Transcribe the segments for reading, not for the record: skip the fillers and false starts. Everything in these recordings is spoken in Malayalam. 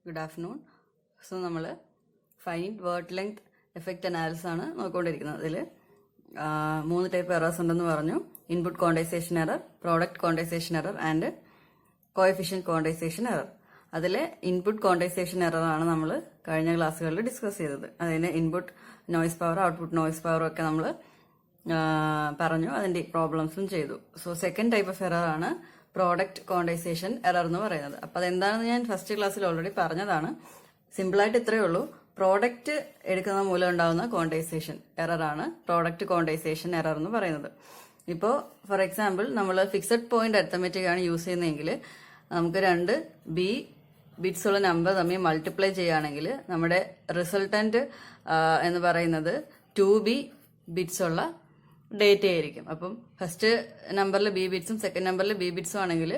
Good afternoon. So, നമ്മൾ find word length effect analysis ആണ് നോക്കിക്കൊണ്ടിരിക്കുന്നത്. അതിൽ 3 ടൈപ്പ് എറേഴ്സ് ഉണ്ടെന്ന് പറഞ്ഞു. Input quantisation error, product quantisation error and coefficient quantisation error. അതിൽ ഇൻപുട്ട് ക്വാണ്ടൈസേഷൻ എറർ ആണ് നമ്മൾ കഴിഞ്ഞ ക്ലാസ്സുകളിൽ ഡിസ്കസ് ചെയ്തത്. അതിന് input noise power, output noise പവറും ഒക്കെ നമ്മൾ പറഞ്ഞു, അതിന്റെ പ്രോബ്ലംസും ചെയ്തു. So second type of error ആണ് പ്രോഡക്റ്റ് ക്വാണ്ടൈസേഷൻ എറർ എന്ന് പറയുന്നത്. അപ്പൊ അതെന്താണെന്ന് ഞാൻ ഫസ്റ്റ് ക്ലാസ്സിൽ ഓൾറെഡി പറഞ്ഞതാണ്. സിമ്പിളായിട്ട് ഇത്രയേ ഉള്ളൂ. പ്രോഡക്റ്റ് എടുക്കുന്ന മൂലം ഉണ്ടാകുന്ന ക്വാണ്ടൈസേഷൻ എറർ ആണ് പ്രോഡക്റ്റ് ക്വാണ്ടൈസേഷൻ എറർ എന്ന് പറയുന്നത്. ഇപ്പോൾ ഫോർ എക്സാമ്പിൾ നമ്മൾ ഫിക്സഡ് പോയിന്റ് അരിത്തമെറ്റിക് ആണ് യൂസ് ചെയ്യുന്നതെങ്കിൽ നമുക്ക് 2 ബി ബിറ്റ്സ് ഉള്ള നമ്പർ തമ്മിൽ മൾട്ടിപ്ലൈ ചെയ്യുകയാണെങ്കിൽ നമ്മുടെ റിസൾട്ടന്റ് എന്ന് പറയുന്നത് 2B ബിറ്റ്സ് ഉള്ള ഡേറ്റ ആയിരിക്കും. അപ്പം ഫസ്റ്റ് നമ്പറിൽ ബി ബിറ്റ്സും സെക്കൻഡ് നമ്പറിൽ ബി ബിറ്റ്സും ആണെങ്കിൽ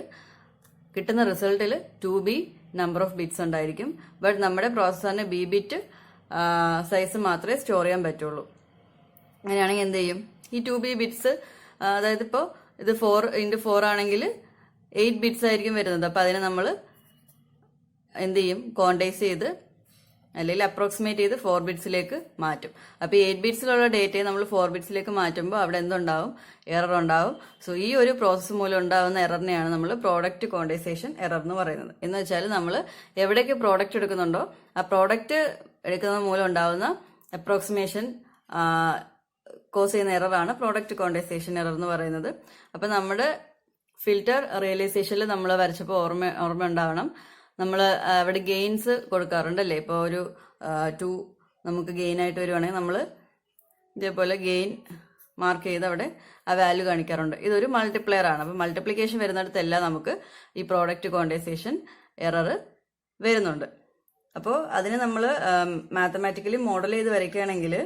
കിട്ടുന്ന റിസൾട്ടിൽ 2B നമ്പർ ഓഫ് ബിറ്റ്സ് ഉണ്ടായിരിക്കും. ബട്ട് നമ്മുടെ പ്രോസസ്സറിന് ബി ബിറ്റ് സൈസ് മാത്രമേ സ്റ്റോർ ചെയ്യാൻ പറ്റുള്ളൂ. അങ്ങനെയാണെങ്കിൽ എന്ത് ചെയ്യും? ഈ 2B ബിറ്റ്സ്, അതായത് ഇപ്പോൾ ഇത് 4x4 ആണെങ്കിൽ 8 ബിറ്റ്സ് ആയിരിക്കും വരുന്നത്. അപ്പം അതിനെ നമ്മൾ എന്ത് ചെയ്യും? ക്വാണ്ടൈസ് ചെയ്ത് അല്ലെങ്കിൽ അപ്രോക്സിമേറ്റ് ചെയ്ത് 4 ബിറ്റ്സിലേക്ക് മാറ്റും. അപ്പോൾ ഈ 8 ബിറ്റ്സിലുള്ള ഡേറ്റയെ നമ്മൾ 4 ബിറ്റ്സിലേക്ക് മാറ്റുമ്പോൾ അവിടെ എന്തുണ്ടാവും? എറർ ഉണ്ടാവും. സോ ഈ ഒരു പ്രോസസ്സ് മൂലം ഉണ്ടാകുന്ന എററിനെയാണ് നമ്മൾ പ്രോഡക്റ്റ് ക്വാണ്ടൈസേഷൻ എറർ എന്ന് പറയുന്നത്. എന്ന് വെച്ചാൽ നമ്മൾ എവിടേക്ക് പ്രോഡക്റ്റ് എടുക്കുന്നുണ്ടോ ആ പ്രോഡക്റ്റ് എടുക്കുന്ന മൂലം ഉണ്ടാകുന്ന അപ്രോക്സിമേഷൻ കോസ് ചെയ്യുന്ന എററാണ് പ്രോഡക്റ്റ് ക്വാണ്ടൈസേഷൻ എറർ എന്ന് പറയുന്നത്. അപ്പം നമ്മുടെ ഫിൽറ്റർ റിയലൈസേഷനിൽ നമ്മൾ വരച്ചപ്പോൾ ഓർമ്മ ഉണ്ടാവണം, നമ്മൾ അവിടെ ഗെയിൻസ് കൊടുക്കാറുണ്ടല്ലേ. ഇപ്പോൾ ഒരു 2 നമുക്ക് ഗെയിൻ ആയിട്ട് വരുവാണെങ്കിൽ നമ്മൾ ഇതേപോലെ ഗെയിൻ മാർക്ക് ചെയ്ത് അവിടെ ആ വാല്യൂ കാണിക്കാറുണ്ട്. ഇതൊരു മൾട്ടിപ്ലെയർ ആണ്. അപ്പോൾ മൾട്ടിപ്ലിക്കേഷൻ വരുന്നിടത്തെല്ലാം നമുക്ക് ഈ പ്രോഡക്റ്റ് ക്വാണ്ടൈസേഷൻ എറർ വരുന്നുണ്ട്. അപ്പോൾ അതിന് നമ്മൾ മാത്തമാറ്റിക്കലി മോഡൽ ചെയ്ത് വരയ്ക്കുകയാണെങ്കിൽ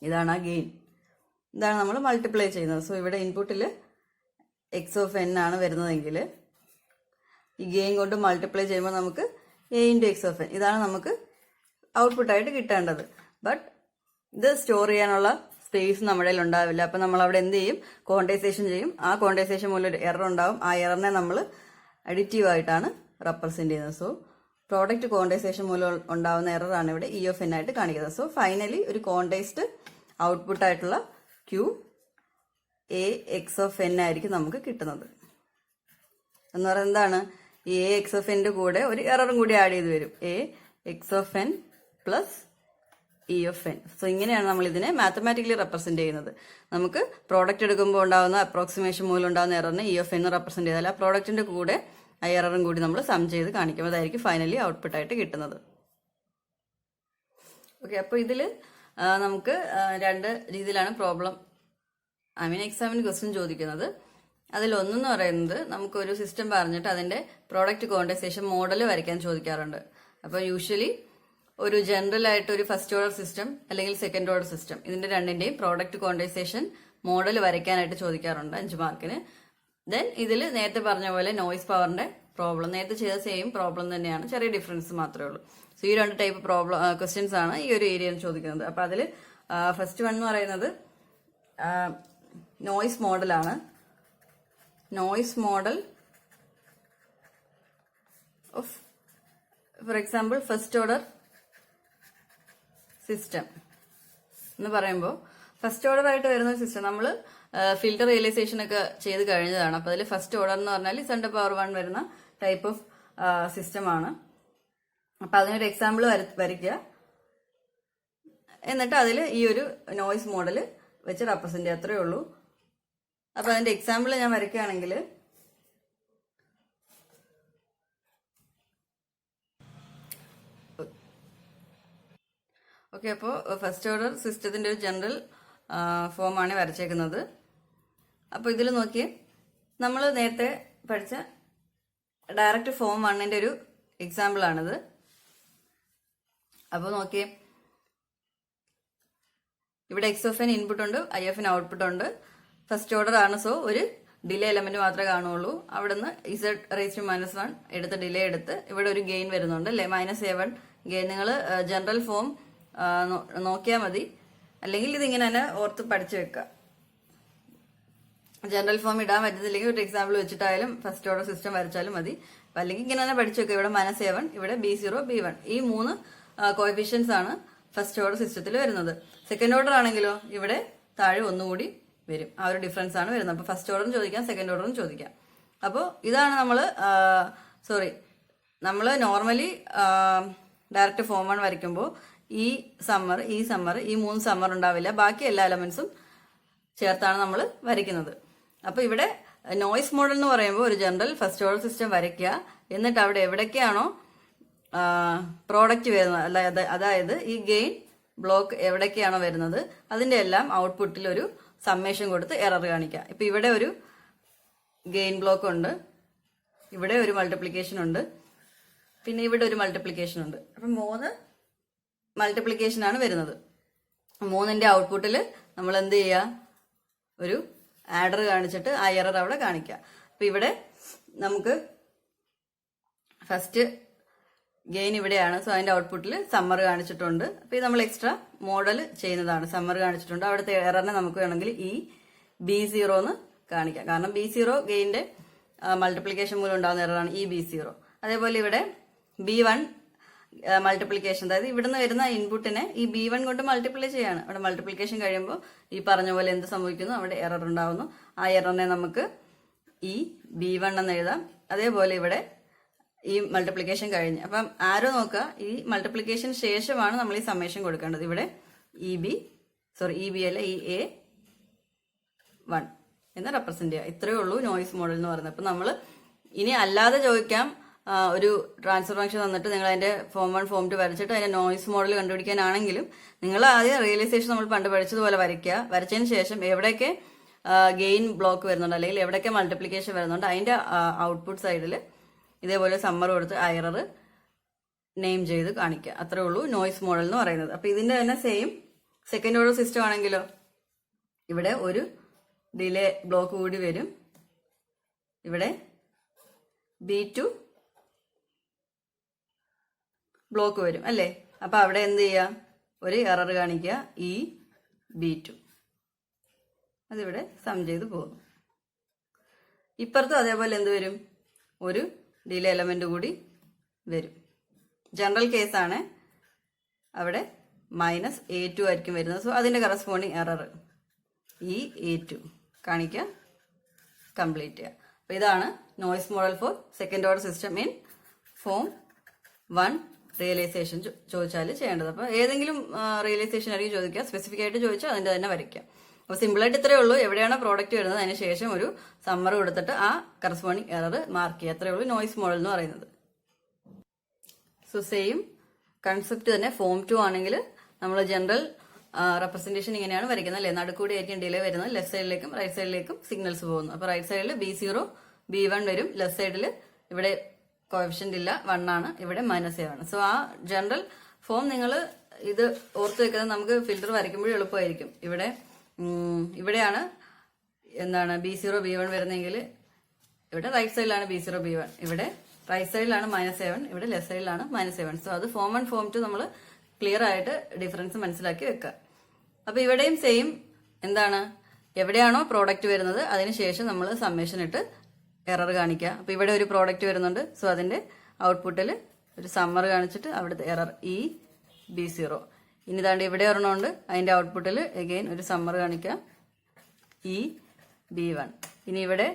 ഇതാണ് ആ ഗെയിൻ, ഇതാണ് നമ്മൾ മൾട്ടിപ്ലൈ ചെയ്യുന്നത്. സോ ഇവിടെ ഇൻപുട്ടിൽ x(n) ആണ് വരുന്നതെങ്കിൽ ഈ ഗെയിൻ കൊണ്ട് മൾട്ടിപ്ലൈ ചെയ്യുമ്പോൾ നമുക്ക് a(x(n) ഇതാണ് നമുക്ക് ഔട്ട്പുട്ടായിട്ട് കിട്ടേണ്ടത്. ബട്ട് ഇത് സ്റ്റോർ ചെയ്യാനുള്ള സ്പേസ് നമ്മുടെ കയ്യിൽ ഉണ്ടാവില്ല. അപ്പം നമ്മൾ അവിടെ എന്ത് ചെയ്യും? ക്വാണ്ടൈസേഷൻ ചെയ്യും. ആ ക്വാണ്ടൈസേഷൻ മൂലം ഒരു എറർ ഉണ്ടാവും. ആ എററിനെ നമ്മൾ അഡിറ്റീവ് ആയിട്ടാണ് റെപ്രസെന്റ് ചെയ്യുന്നത്. സോ പ്രോഡക്റ്റ് ക്വാണ്ടൈസേഷൻ മൂലം ഉണ്ടാവുന്ന എററാണ് ഇവിടെ E(n) ആയിട്ട് കാണിക്കുന്നത്. സോ ഫൈനലി ഒരു ക്വാണ്ടൈസ്ഡ് ഔട്ട്പുട്ട് ആയിട്ടുള്ള Q a(x(n) ആയിരിക്കും നമുക്ക് കിട്ടുന്നത്. എന്ന് പറയുന്നത് എന്താണ്? ഈ a(x(n) കൂടെ ഒരു എററും കൂടി ആഡ് ചെയ്ത് വരും, a(x(n) പ്ലസ് E(n). സോ ഇങ്ങനെയാണ് നമ്മൾ ഇതിനെ മാത്തമാറ്റിക്കലി റെപ്രസെന്റ് ചെയ്യുന്നത്. നമുക്ക് പ്രോഡക്റ്റ് എടുക്കുമ്പോൾ ഉണ്ടാകുന്ന അപ്രോക്സിമേഷൻ മൂലം ഉണ്ടാകുന്ന എററിനെ E(n) റെപ്രസെന്റ് ചെയ്താൽ ആ പ്രോഡക്റ്റിന്റെ കൂടെ ആ എററും കൂടി നമ്മൾ സം ചെയ്ത് കാണിക്കും. അതായിരിക്കും ഫൈനലി ഔട്ട്പുട്ട് ആയിട്ട് കിട്ടുന്നത്. ഓക്കെ, അപ്പോൾ ഇതിൽ നമുക്ക് 2 രീതിയിലാണ് പ്രോബ്ലം എക്സാമിന് ക്വസ്റ്റ്യൻ ചോദിക്കുന്നത്. അതിലൊന്നെന്ന് പറയുന്നത് നമുക്കൊരു സിസ്റ്റം പറഞ്ഞിട്ട് അതിന്റെ പ്രോഡക്റ്റ് ക്വാണ്ടൈസേഷൻ മോഡൽ വരയ്ക്കാൻ ചോദിക്കാറുണ്ട്. അപ്പോൾ യൂഷ്വലി ഒരു ജനറൽ ആയിട്ട് ഒരു ഫസ്റ്റ് ഓർഡർ സിസ്റ്റം അല്ലെങ്കിൽ സെക്കൻഡ് ഓർഡർ സിസ്റ്റം, ഇതിന്റെ രണ്ടിന്റെയും പ്രോഡക്റ്റ് ക്വാണ്ടൈസേഷൻ മോഡൽ വരയ്ക്കാനായിട്ട് ചോദിക്കാറുണ്ട് 5 മാർക്കിന്. ദെൻ ഇതിൽ നേരത്തെ പറഞ്ഞ പോലെ നോയ്സ് പവറിന്റെ പ്രോബ്ലം, നേരത്തെ ചെയ്ത സെയിം പ്രോബ്ലം തന്നെയാണ്, ചെറിയ ഡിഫറൻസ് മാത്രമേ ഉള്ളൂ. സോ ഈ 2 ടൈപ്പ് ക്വസ്റ്റ്യൻസ് ആണ് ഈ ഒരു ഏരിയയിൽ ചോദിക്കുന്നത്. അപ്പൊ അതിൽ ഫസ്റ്റ് വൺ എന്ന് പറയുന്നത് നോയ്സ് മോഡലാണ്. Noise model of for example first order system എന്ന് പറയുമ്പോൾ ഫസ്റ്റ് ഓർഡർ ആയിട്ട് വരുന്ന സിസ്റ്റം നമ്മൾ ഫിൽറ്റർ റിയലൈസേഷൻ ഒക്കെ ചെയ്ത് കഴിഞ്ഞതാണ്. അപ്പൊ അതിൽ ഫസ്റ്റ് ഓർഡർ എന്ന് പറഞ്ഞാൽ Z⁻1 വരുന്ന ടൈപ്പ് ഓഫ് സിസ്റ്റം ആണ്. അപ്പൊ അതിനൊരു എക്സാമ്പിൾ വരയ്ക്കുക, എന്നിട്ട് അതിൽ ഈ ഒരു നോയ്സ് മോഡൽ വെച്ച് റെപ്രസെന്റ് ചെയ്യുക, അത്രയേ ഉള്ളൂ. അപ്പൊ അതിന്റെ എക്സാമ്പിൾ ഞാൻ വരയ്ക്കുകയാണെങ്കിൽ ഓക്കെ, അപ്പോൾ ഫസ്റ്റ് ഓർഡർ സിസ്റ്റത്തിന്റെ ഒരു ജനറൽ ഫോമാണ് വരച്ചേക്കുന്നത്. അപ്പോൾ ഇതിൽ നോക്കിയേ, നമ്മൾ നേരത്തെ പഠിച്ച ഡയറക്റ്റ് ഫോം 1ന്റെ ഒരു എക്സാമ്പിൾ ആണിത്. അപ്പോൾ നോക്കിയേ, ഇവിടെ x(n) ഇൻപുട്ട് ഉണ്ട്, I(n) ഔട്ട്പുട്ട് ഉണ്ട്. ഫസ്റ്റ് ഓർഡർ ആണ്, സോ ഒരു ഡിലേ എലമെന്റ് മാത്രമേ കാണുള്ളൂ. അവിടുന്ന് Z⁻1 എടുത്ത് ഡിലേ എടുത്ത് ഇവിടെ ഒരു ഗെയിൻ വരുന്നുണ്ട് അല്ലെ, -a1 ഗെയിൻ. നിങ്ങൾ ജനറൽ ഫോം നോക്കിയാൽ മതി, അല്ലെങ്കിൽ ഇതിങ്ങനെ തന്നെ ഓർത്ത് പഠിച്ചു വെക്കുക. ജനറൽ ഫോം ഇടാൻ പറ്റുന്നില്ലെങ്കിൽ ഒരു എക്സാമ്പിൾ വെച്ചിട്ടായാലും ഫസ്റ്റ് ഓർഡർ സിസ്റ്റം വരച്ചാലും മതി. അല്ലെങ്കിൽ ഇങ്ങനെ തന്നെ പഠിച്ചു വെക്കുക. ഇവിടെ -A1, ഇവിടെ B0, B1 ഈ 3 കോഎഫിഷ്യൻസ് ആണ് ഫസ്റ്റ് ഓർഡർ സിസ്റ്റത്തിൽ വരുന്നത്. സെക്കൻഡ് ഓർഡർ ആണെങ്കിലോ ഇവിടെ താഴെ ഒന്നുകൂടി വരും. ആ ഒരു ഡിഫറൻസ് ആണ് വരുന്നത്. അപ്പോൾ ഫസ്റ്റ് ഓർഡറും ചോദിക്കാം, സെക്കൻഡ് ഓർഡറും ചോദിക്കാം. അപ്പോൾ ഇതാണ് നമ്മൾ നോർമലി ഡയറക്റ്റ് ഫോം 1 വരയ്ക്കുമ്പോൾ ഈ സമ്മർ ഈ 3 സമ്മർ ഉണ്ടാവില്ല. ബാക്കി എല്ലാ എലമെന്റ്സും ചേർത്താണ് നമ്മൾ വരയ്ക്കുന്നത്. അപ്പോൾ ഇവിടെ നോയ്സ് മോഡൽ എന്ന് പറയുമ്പോൾ ഒരു ജനറൽ ഫസ്റ്റ് ഓർഡർ സിസ്റ്റം വരയ്ക്കുക. എന്നിട്ട് അവിടെ എവിടേക്കാണോ പ്രോഡക്റ്റ് വരുന്നത്, അതായത് ഈ ഗെയിൻ ബ്ലോക്ക് എവിടേക്കാണോ വരുന്നത് അതിന്റെ എല്ലാം ഔട്ട്പുട്ടിൽ ഒരു സമ്മേഷൻ കൊടുത്ത് എറർ കാണിക്കുക. ഇപ്പൊ ഇവിടെ ഒരു ഗെയിൻ ബ്ലോക്ക് ഉണ്ട്, ഇവിടെ ഒരു മൾട്ടിപ്ലിക്കേഷൻ ഉണ്ട്, പിന്നെ ഇവിടെ ഒരു മൾട്ടിപ്ലിക്കേഷൻ ഉണ്ട്. അപ്പൊ 3 മൾട്ടിപ്ലിക്കേഷൻ ആണ് വരുന്നത്. 3ന്റെ ഔട്ട്പുട്ടിൽ നമ്മൾ എന്ത് ചെയ്യുക, ഒരു ആഡർ കാണിച്ചിട്ട് ആ എറർ അവിടെ കാണിക്കുക. അപ്പൊ ഇവിടെ നമുക്ക് ഫസ്റ്റ് ഗെയിൻ ഇവിടെയാണ്. സോ അതിന്റെ ഔട്ട്പുട്ടിൽ സമ്മർ കാണിച്ചിട്ടുണ്ട്. അപ്പൊ ഇത് നമ്മൾ എക്സ്ട്രാ മോഡൽ ചെയ്യുന്നതാണ്. സമ്മർ കാണിച്ചിട്ടുണ്ട്. അവിടുത്തെ എററിനെ നമുക്ക് വേണമെങ്കിൽ ഈ B0 എന്ന് കാണിക്കാം. കാരണം B0 ഗെയിന്റെ മൾട്ടിപ്ലിക്കേഷൻ മൂലം ഉണ്ടാകുന്ന എററാണ് ഈ B0. അതേപോലെ ഇവിടെ B1 മൾട്ടിപ്ലിക്കേഷൻ, അതായത് ഇവിടുന്ന് വരുന്ന ഇൻപുട്ടിനെ ഈ B1 കൊണ്ട് മൾട്ടിപ്ലൈ ചെയ്യാണ്. അവിടെ മൾട്ടിപ്ലിക്കേഷൻ കഴിയുമ്പോൾ ഈ പറഞ്ഞ പോലെ എന്ത് സംഭവിക്കുന്നു, അവിടെ എറർ ഉണ്ടാവുന്നു. ആ എററിനെ നമുക്ക് ഈ B1 എന്ന് എഴുതാം. അതേപോലെ ഇവിടെ ഈ മൾട്ടിപ്ലിക്കേഷൻ കഴിഞ്ഞ്, അപ്പം ആരോ നോക്കുക, ഈ മൾട്ടിപ്ലിക്കേഷൻ ശേഷമാണ് നമ്മൾ ഈ സമ്മേഷൻ കൊടുക്കേണ്ടത്. ഇവിടെ EB അല്ല, ഈ A1 എന്ന് റെപ്രസെന്റ് ചെയ്യുക. ഇത്രയേ ഉള്ളൂ നോയ്സ് മോഡൽ എന്ന് പറയുന്നത്. അപ്പൊ നമ്മൾ ഇനി അല്ലാതെ ചോദിക്കാം, ഒരു ട്രാൻസ്ഫർ ഫംഗ്ഷൻ തന്നിട്ട് നിങ്ങൾ അതിന്റെ ഫോം 1 ഫോം 2 വരച്ചിട്ട് അതിന്റെ നോയ്സ് മോഡൽ കണ്ടുപിടിക്കാനാണെങ്കിലും നിങ്ങൾ ആദ്യം റിയലൈസേഷൻ നമ്മൾ പണ്ട് പഠിച്ചതുപോലെ വരയ്ക്കുക. വരച്ചതിന് ശേഷം എവിടെയൊക്കെ ഗെയിൻ ബ്ലോക്ക് വരുന്നുണ്ട് അല്ലെങ്കിൽ എവിടെയൊക്കെ മൾട്ടിപ്ലിക്കേഷൻ വരുന്നുണ്ട് അതിന്റെ ഔട്ട്പുട്ട് സൈഡിൽ ഇതേപോലെ സമ്മർ കൊടുത്ത് ആ എറർ നെയിം ചെയ്ത് കാണിക്കുക. അത്രേ ഉള്ളൂ നോയ്സ് മോഡൽ എന്ന് പറയുന്നത്. അപ്പൊ ഇതിന്റെ തന്നെ സെയിം സെക്കൻഡ് ഓർഡർ സിസ്റ്റം ആണെങ്കിലോ ഇവിടെ ഒരു ഡിലേ ബ്ലോക്ക് കൂടി വരും. ഇവിടെ B2 ബ്ലോക്ക് വരും അല്ലേ. അപ്പൊ അവിടെ എന്ത് ചെയ്യുക, ഒരു എറർ കാണിക്കുക ഈ B2. അതിവിടെ സം ചെയ്ത് പോകുന്നു. ഇപ്പുറത്തും അതേപോലെ എന്ത് വരും, ഒരു ഡിലേ എലമെന്റ് കൂടി വരും. ജനറൽ കേസാണ്, അവിടെ -A2 ആയിരിക്കും വരുന്നത്. സോ അതിന്റെ കറസ്പോണ്ടിങ് എറർ ഈ A2 കാണിക്കുക, കംപ്ലീറ്റ് ചെയ്യുക. അപ്പൊ ഇതാണ് noise model for second order system in form 1 realisation ചോദിച്ചാൽ ചെയ്യേണ്ടത്. അപ്പൊ ഏതെങ്കിലും റിയലൈസേഷൻ ആയിരിക്കും ചോദിക്കുക, സ്പെസിഫിക് ആയിട്ട് ചോദിച്ചാൽ അതിന്റെ തന്നെ വരയ്ക്കാം. അപ്പൊ സിമ്പിൾ ആയിട്ട് ഇത്രയേ ഉള്ളൂ. എവിടെയാണോ പ്രോഡക്റ്റ് വരുന്നത് അതിന് ശേഷം ഒരു സമ്മർ കൊടുത്തിട്ട് ആ കറസ്പോണ്ടിങ് എറർ മാർക്ക് ചെയ്യുക. അത്രയേ ഉള്ളൂ നോയ്സ് മോഡൽ എന്ന് പറയുന്നത്. സോ സെയിം കൺസെപ്റ്റ് തന്നെ ഫോം 2 ആണെങ്കിൽ നമ്മൾ ജനറൽ റെപ്രസെന്റേഷൻ ഇങ്ങനെയാണ് വരയ്ക്കുന്നത് അല്ലെ. നടുക്കൂടി ആയിരിക്കും ഡിലേ വരുന്നത്, ലെഫ്റ്റ് സൈഡിലേക്കും റൈറ്റ് സൈഡിലേക്കും സിഗ്നൽസ് പോകുന്നു. അപ്പൊ റൈറ്റ് സൈഡിൽ B0 B1 വരും, ലെഫ്റ്റ് സൈഡിൽ ഇവിടെ കോഎഫിഷ്യന്റ് ഇല്ല 1 ആണ്, ഇവിടെ -A1. സോ ആ ജനറൽ ഫോം നിങ്ങൾ ഇത് ഓർത്ത് വെക്കുന്നത് നമുക്ക് ഫിൽറ്റർ വരയ്ക്കുമ്പോഴും എളുപ്പമായിരിക്കും. ഇവിടെയാണ് എന്താണ് B0 B1 വരുന്നെങ്കിൽ ഇവിടെ റൈറ്റ് സൈഡിലാണ് B0 B1, ഇവിടെ റൈറ്റ് സൈഡിലാണ് -A1, ഇവിടെ ലെഫ്റ്റ് സൈഡിലാണ് -A1. സോ അത് ഫോം 1 ഫോം 2 നമ്മൾ ക്ലിയർ ആയിട്ട് ഡിഫറൻസ് മനസ്സിലാക്കി വെക്കുക. അപ്പൊ ഇവിടെയും സെയിം എന്താണ്, എവിടെയാണോ പ്രോഡക്റ്റ് വരുന്നത് അതിനുശേഷം നമ്മൾ സമ്മേഷൻ ഇട്ട് എറർ കാണിക്കുക. അപ്പൊ ഇവിടെ ഒരു പ്രോഡക്റ്റ് വരുന്നുണ്ട്. സോ അതിന്റെ ഔട്ട്പുട്ടിൽ ഒരു സമ്മർ കാണിച്ചിട്ട് അവിടുത്തെ എറർ ഈ B0. ഇനി താണ്ട് ഇവിടെ ഒരെണ്ണമുണ്ട്, അതിന്റെ ഔട്ട്പുട്ടിൽ അഗെയിൻ ഒരു സമ്മർ കാണിക്കുക ഈ B1. ഇനി ഇവിടെ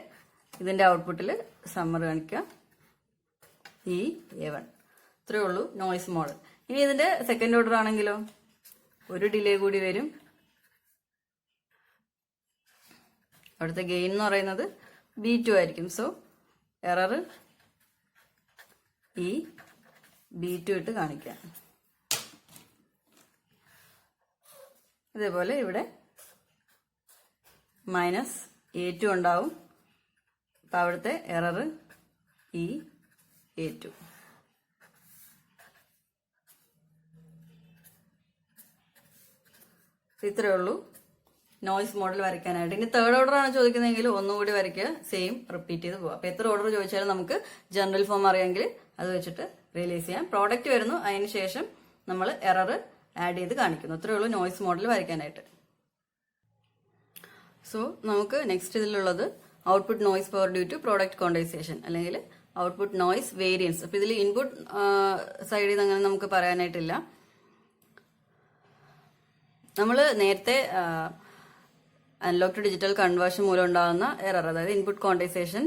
ഇതിന്റെ ഔട്ട്പുട്ടിൽ സമ്മർ കാണിക്കുക ഈ A1. ഇത്രയേ ഉള്ളൂ നോയ്സ് മോഡൽ. ഇനി ഇതിന്റെ സെക്കൻഡ് ഓർഡർ ആണെങ്കിലോ ഒരു ഡിലേ കൂടി വരും. അവിടുത്തെ ഗെയിൻ എന്ന് പറയുന്നത് B2 ആയിരിക്കും. സോ എറർ ഈ B2 ഇട്ട് കാണിക്കുക. അതേപോലെ ഇവിടെ -A2 ഉണ്ടാവും. അപ്പൊ അവിടുത്തെ എറർ ഈ A2. ഇത്രയേ ഉള്ളൂ നോയ്സ് മോഡൽ വരയ്ക്കാനായിട്ട്. ഇനി തേർഡ് ഓർഡർ ആണ് ചോദിക്കുന്നതെങ്കിൽ ഒന്നുകൂടി വരയ്ക്കുക, സെയിം റിപ്പീറ്റ് ചെയ്ത് പോവാം. അപ്പൊ എത്ര ഓർഡർ ചോദിച്ചാലും നമുക്ക് ജനറൽ ഫോം അറിയാമെങ്കിൽ അത് വെച്ചിട്ട് റിയലൈസ് ചെയ്യാം. പ്രോഡക്റ്റ് വരുന്നു, അതിന് ശേഷം നമ്മൾ എറർ ആഡ് ചെയ്ത് കാണിക്കുന്നു. അത്രയേ ഉള്ളൂ നോയ്സ് മോഡൽ വരയ്ക്കാനായിട്ട്. സോ നമുക്ക് നെക്സ്റ്റ് ഇതിലുള്ളത് output noise power due to product quantisation അല്ലെങ്കിൽ ഔട്ട്പുട്ട് നോയ്സ് വേരിയൻസ്. അപ്പൊ ഇതിൽ ഇൻപുട്ട് സൈഡിൽ നിന്ന് അങ്ങനെ നമുക്ക് പറയാനായിട്ടില്ല. നമ്മൾ നേരത്തെ അനലോഗ് ടു ഡിജിറ്റൽ കൺവേർഷൻ മൂലം ഉണ്ടാകുന്ന എറർ, അതായത് ഇൻപുട്ട് ക്വാണ്ടിസേഷൻ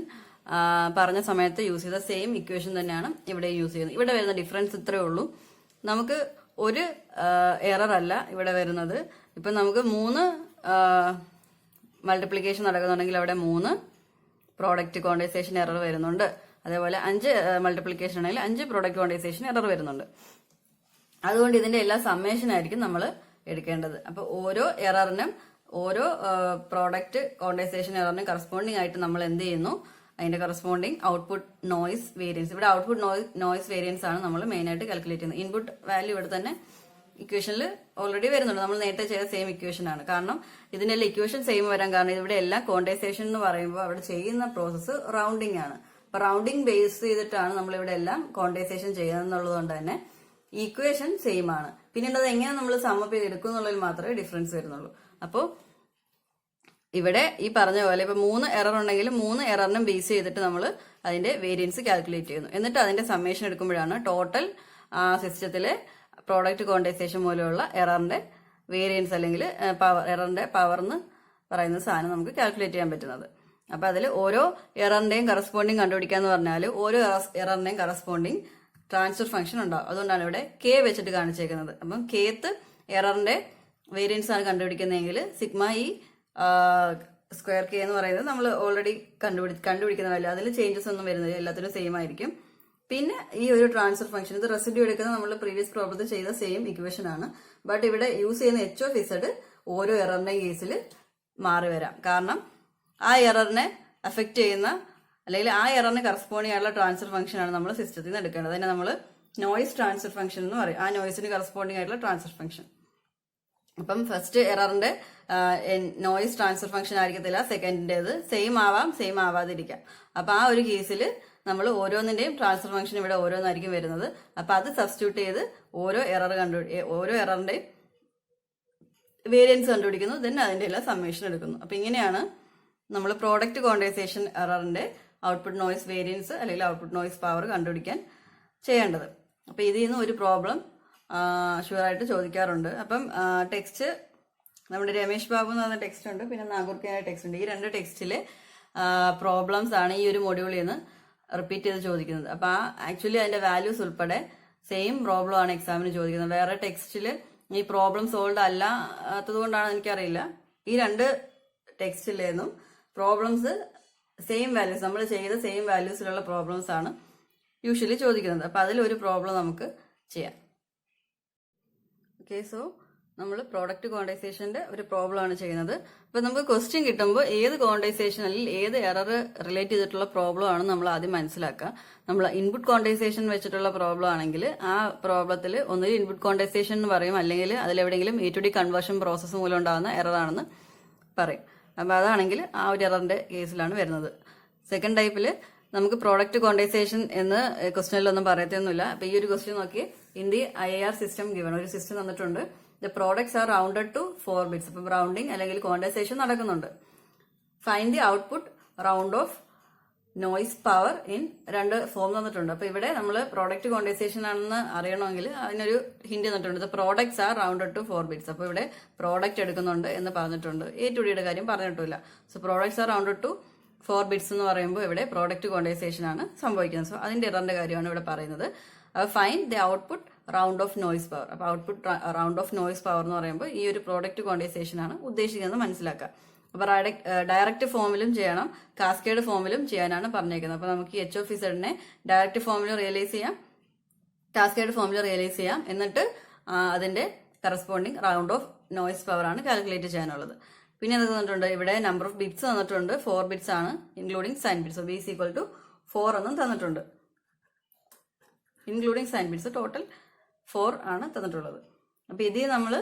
പറഞ്ഞ സമയത്ത് യൂസ് ചെയ്ത സെയിം ഇക്വേഷൻ തന്നെയാണ് ഇവിടെ യൂസ് ചെയ്യുന്നത്. ഇവിടെ വരുന്ന ഡിഫറൻസ് ഇത്രയേ ഉള്ളൂ. നമുക്ക് ഒരു എറർ അല്ല ഇവിടെ വരുന്നത്. ഇപ്പം നമുക്ക് 3 മൾട്ടിപ്ലിക്കേഷൻ നടക്കുന്നുണ്ടെങ്കിൽ അവിടെ 3 പ്രോഡക്റ്റ് ക്വാണ്ടിസേഷൻ എറർ വരുന്നുണ്ട്. അതേപോലെ 5 മൾട്ടിപ്ലിക്കേഷൻ ആണെങ്കിൽ 5 പ്രോഡക്റ്റ് ക്വാണ്ടിസേഷൻ എറർ വരുന്നുണ്ട്. അതുകൊണ്ട് ഇതിന്റെ എല്ലാ സമ്മേഷൻ ആയിരിക്കും നമ്മൾ എടുക്കേണ്ടത്. അപ്പൊ ഓരോ എററിനും ഓരോ പ്രോഡക്റ്റ് ക്വാണ്ടിസേഷൻ എററിനും കറസ്പോണ്ടിങ് ആയിട്ട് നമ്മൾ എന്ത് ചെയ്യുന്നു, അതിന്റെ കറസ്പോണ്ടിങ് ഔട്ട്പുട്ട് നോയ്സ് വേരിയൻസ്, ഇവിടെ ഔട്ട്പുട്ട് നോയ്സ് വേരിയൻസ് ആണ് നമ്മൾ മെയിൻ ആയിട്ട് കാൽക്കുലേറ്റ് ചെയ്യുന്നത്. ഇൻപുട്ട് വാല്യൂ ഇവിടെ തന്നെ ഇക്വേഷനിൽ ഓൾറെഡി വരുന്നുണ്ട്. നമ്മൾ നേരത്തെ ചെയ്ത സെയിം ഇക്വേഷൻ ആണ്. കാരണം ഇതിനെല്ലാം ഇക്വേഷൻ സെയിം വരാൻ കാരണം ഇവിടെ എല്ലാം ക്വാണ്ടിസേഷൻ എന്ന് പറയുമ്പോൾ അവിടെ ചെയ്യുന്ന പ്രോസസ്സ് റൗണ്ടിങ് ആണ്. അപ്പൊ റൗണ്ടിങ് ബേസ് ചെയ്തിട്ടാണ് നമ്മൾ ഇവിടെ എല്ലാം ക്വാണ്ടിസേഷൻ ചെയ്യുന്നത് കൊണ്ട് തന്നെ ഈക്വേഷൻ സെയിം ആണ്. പിന്നീട് അത് എങ്ങനെ നമ്മൾ സമ്മപ്പ് ചെയ്ത് എടുക്കും എന്നുള്ളതിൽ മാത്രമേ ഡിഫറൻസ് വരുന്നുള്ളൂ. അപ്പോൾ ഇവിടെ ഈ പറഞ്ഞ പോലെ ഇപ്പൊ 3 എറർ ഉണ്ടെങ്കിൽ 3 എററിനും ബേസ് ചെയ്തിട്ട് നമ്മൾ അതിന്റെ വേരിയൻസ് കാൽക്കുലേറ്റ് ചെയ്യുന്നു. എന്നിട്ട് അതിന്റെ സമ്മേഷൻ എടുക്കുമ്പോഴാണ് ടോട്ടൽ സിസ്റ്റത്തിലെ പ്രോഡക്റ്റ് ക്വാണ്ടിസേഷൻ മൂലമുള്ള എററിന്റെ വേരിയൻസ് അല്ലെങ്കിൽ എററിന്റെ പവർ എന്ന് പറയുന്ന സാധനം നമുക്ക് കാൽക്കുലേറ്റ് ചെയ്യാൻ പറ്റുന്നത്. അപ്പൊ അതിൽ ഓരോ എററിന്റെയും കറസ്പോണ്ടിങ് കണ്ടുപിടിക്കാന്ന് പറഞ്ഞാൽ ഓരോ എററിന്റെയും കറസ്പോണ്ടിങ് ട്രാൻസ്ഫർ ഫംഗ്ഷൻ ഉണ്ടാവും. അതുകൊണ്ടാണ് ഇവിടെ കെ വെച്ചിട്ട് കാണിച്ചേക്കുന്നത്. അപ്പം കേത്ത് എററിന്റെ വേരിയൻസ് ആണ് കണ്ടുപിടിക്കുന്നതെങ്കിൽ സിഗ്മ ഇ സ്ക്വയർ കെ എന്ന് പറയുന്നത് നമ്മൾ ഓൾറെഡി കണ്ടുപിടിക്കുന്ന വാല്യൂ, അതിൽ ചേഞ്ചസ് ഒന്നും വരുന്നില്ല, എല്ലാത്തിനും സെയിം ആയിരിക്കും. പിന്നെ ഈ ഒരു ട്രാൻസ്ഫർ ഫംഗ്ഷൻ ഇത് റെസിഡ്യൂ എടുക്കുന്ന നമ്മൾ പ്രീവിയസ് പ്രോബ്ലത്തിൽ ചെയ്ത സെയിം ഇക്വേഷൻ ആണ്. ബട്ട് ഇവിടെ യൂസ് ചെയ്യുന്ന എച്ച് ഓഫ് ഇസഡ് ഓരോ എററിന്റെയും കേസിൽ മാറി വരാം. കാരണം ആ എററിനെ അഫക്റ്റ് ചെയ്യുന്ന അല്ലെങ്കിൽ ആ എററിന് കറസ്പോണ്ടിങ് ആയിട്ടുള്ള ട്രാൻസ്ഫർ ഫംഗ്ഷൻ ആണ് നമ്മൾ സിസ്റ്റത്തിൽ നിന്ന് എടുക്കേണ്ടത്. അതിനെ നമ്മൾ നോയ്സ് ട്രാൻസ്ഫർ ഫംഗ്ഷൻ എന്ന് പറയും. ആ നോയ്സിന് കറസ്പോണ്ടിങ് ആയിട്ടുള്ള ട്രാൻസ്ഫർ ഫംഗ്ഷൻ. അപ്പം ഫസ്റ്റ് എററിന്റെ നോയ്സ് ട്രാൻസ്ഫർ ഫംഗ്ഷൻ ആയിരിക്കത്തില്ല, സെക്കൻഡിന്റേത് സെയിം ആവാം, സെയിം ആവാതിരിക്കാം. അപ്പൊ ആ ഒരു കേസിൽ നമ്മൾ ഓരോന്നിന്റെയും ട്രാൻസ്ഫർ ഫംഗ്ഷൻ ഇവിടെ ഓരോന്നായിരിക്കും വരുന്നത്. അപ്പൊ അത് സബ്സ്റ്റിറ്റ്യൂട്ട് ചെയ്ത് ഓരോ എററിന്റെയും വേരിയൻസ് കണ്ടുപിടിക്കുന്നു, ദെൻ അതിന്റെ എല്ലാം സമ്മേഷൻ എടുക്കുന്നു. അപ്പൊ ഇങ്ങനെയാണ് നമ്മൾ പ്രോഡക്റ്റ് ക്വാണ്ടിസേഷൻ എററിന്റെ ഔട്ട്പുട്ട് നോയ്സ് വേരിയൻസ് അല്ലെങ്കിൽ ഔട്ട്പുട്ട് നോയ്സ് പവർ കണ്ടുപിടിക്കാൻ ചെയ്യേണ്ടത്. അപ്പൊ ഇതിൽ നിന്ന് ഒരു പ്രോബ്ലം ഷുവറായിട്ട് ചോദിക്കാറുണ്ട്. അപ്പം ടെക്സ്റ്റ് നമ്മുടെ രമേശ് ബാബു എന്ന് പറഞ്ഞ ടെക്സ്റ്റ് ഉണ്ട്, പിന്നെ നാഗൂർക്കയുടെ ടെക്സ്റ്റ് ഉണ്ട്. ഈ 2 ടെക്സ്റ്റിലെ പ്രോബ്ലംസ് ആണ് ഈ ഒരു മൊഡ്യൂളിൽ നിന്ന് റിപ്പീറ്റ് ചെയ്ത് ചോദിക്കുന്നത്. അപ്പൊ ആക്ച്വലി അതിന്റെ വാല്യൂസ് ഉൾപ്പെടെ സെയിം പ്രോബ്ലം ആണ് എക്സാമിന് ചോദിക്കുന്നത്. വേറെ ടെക്സ്റ്റിൽ ഈ പ്രോബ്ലം സോൾവ് അല്ലാത്തത് കൊണ്ടാണ് എനിക്കറിയില്ല. ഈ 2 ടെക്സ്റ്റിലേന്നും പ്രോബ്ലംസ് സെയിം വാല്യൂസ്, നമ്മൾ ചെയ്ത സെയിം വാല്യൂസിലുള്ള പ്രോബ്ലംസ് ആണ് യൂഷ്വലി ചോദിക്കുന്നത്. അപ്പൊ അതിലൊരു പ്രോബ്ലം നമുക്ക് ചെയ്യാം. ഓക്കെ, സോ നമ്മൾ പ്രോഡക്റ്റ് ക്വാണ്ടിസേഷന്റെ ഒരു പ്രോബ്ലം ആണ് ചെയ്യുന്നത്. അപ്പൊ നമുക്ക് ക്വസ്റ്റ്യൻ കിട്ടുമ്പോൾ ഏത് ക്വാണ്ടിസേഷൻ അല്ലെങ്കിൽ ഏത് എറർ റിലേറ്റ് ചെയ്തിട്ടുള്ള പ്രോബ്ലം ആണ് നമ്മൾ ആദ്യം മനസ്സിലാക്കുക. നമ്മൾ ഇൻപുട്ട് ക്വാണ്ടിസേഷൻ വെച്ചിട്ടുള്ള പ്രോബ്ലം ആണെങ്കിൽ ആ പ്രോബ്ലത്തിൽ ഒന്നുകിൽ ഇൻപുട്ട് ക്വാണ്ടിസേഷൻ എന്ന് പറയും, അല്ലെങ്കിൽ അതിലെവിടെയെങ്കിലും A to D conversion process മൂലം ഉണ്ടാകുന്ന എറർ ആണെന്ന് പറയും. അപ്പൊ അതാണെങ്കിൽ ആ ഒരു എററിന്റെ കേസിലാണ് വരുന്നത്. സെക്കൻഡ് ടൈപ്പിൽ നമുക്ക് പ്രോഡക്റ്റ് ക്വാണ്ടിസേഷൻ എന്ന് ക്വസ്റ്റ്യനിലൊന്നും പറയത്തൊന്നുമില്ല. അപ്പൊ ഈ ഒരു ക്വസ്റ്റ്യൻ നോക്കി, in the IIR system given, ഒരു സിസ്റ്റം തന്നിട്ടുണ്ട്, the products are rounded to 4 bits. അപ്പൊ റൗണ്ടിങ് അല്ലെങ്കിൽ ക്വാണ്ടിസേഷൻ നടക്കുന്നുണ്ട്. Find the output round off noise power in 2 form തന്നിട്ടുണ്ട്. അപ്പൊ ഇവിടെ നമ്മൾ പ്രോഡക്റ്റ് ക്വാണ്ടിസേഷൻ ആണെന്ന് അറിയണമെങ്കിൽ അതിനൊരു ഹിന്റ് തന്നിട്ടുണ്ട്, the products are rounded to 4 bits. അപ്പൊ ഇവിടെ പ്രോഡക്റ്റ് എടുക്കുന്നുണ്ട് എന്ന് പറഞ്ഞിട്ടുണ്ട്, എ ടു ഡിയുടെ കാര്യം പറഞ്ഞിട്ടില്ല. So products are rounded to 4 bits എന്ന് പറയുമ്പോൾ ഇവിടെ പ്രോഡക്റ്റ് ക്വാണ്ടിസേഷൻ ആണ് സംഭവിക്കുന്നത്. സോ അതിന്റെ എററിന്റെ കാര്യമാണ് ഇവിടെ പറയുന്നത്. Find the output round off noise power. അപ്പൊ output round off noise power എന്ന് പറയുമ്പോൾ ഈ ഒരു പ്രോഡക്റ്റ് ക്വാണ്ടിസേഷൻ ആണ് ഉദ്ദേശിക്കുന്നത് മനസ്സിലാക്കുക. അപ്പൊ ഡയറക്റ്റ് ഫോമിലും ചെയ്യണം, കാസ്കേഡ് ഫോമിലും ചെയ്യാനാണ് പറഞ്ഞേക്കുന്നത്. അപ്പൊ നമുക്ക് ഈ എച്ച് ഓഫ് ഇസഡിനെ ഡയറക്റ്റ് ഫോമിൽ റിയലൈസ് ചെയ്യാം, കാസ്കേഡ് ഫോമിൽ റിയലൈസ് ചെയ്യാം. എന്നിട്ട് അതിന്റെ corresponding round off noise power ആണ് കാൽക്കുലേറ്റ് ചെയ്യാനുള്ളത്. പിന്നെ എന്ത് തന്നിട്ടുണ്ട്, ഇവിടെ നമ്പർ ഓഫ് ബിറ്റ്സ് തന്നിട്ടുണ്ട്, 4 ബിറ്റ്സ് ആണ് including sign bits. B is equal to 4 എന്നും തന്നിട്ടുണ്ട്, ഇൻക്ലൂഡിംഗ് സൈൻ ബിറ്റ്സ് ടോട്ടൽ 4 ആണ് തന്നിട്ടുള്ളത്. അപ്പൊ ഇത് നമ്മൾ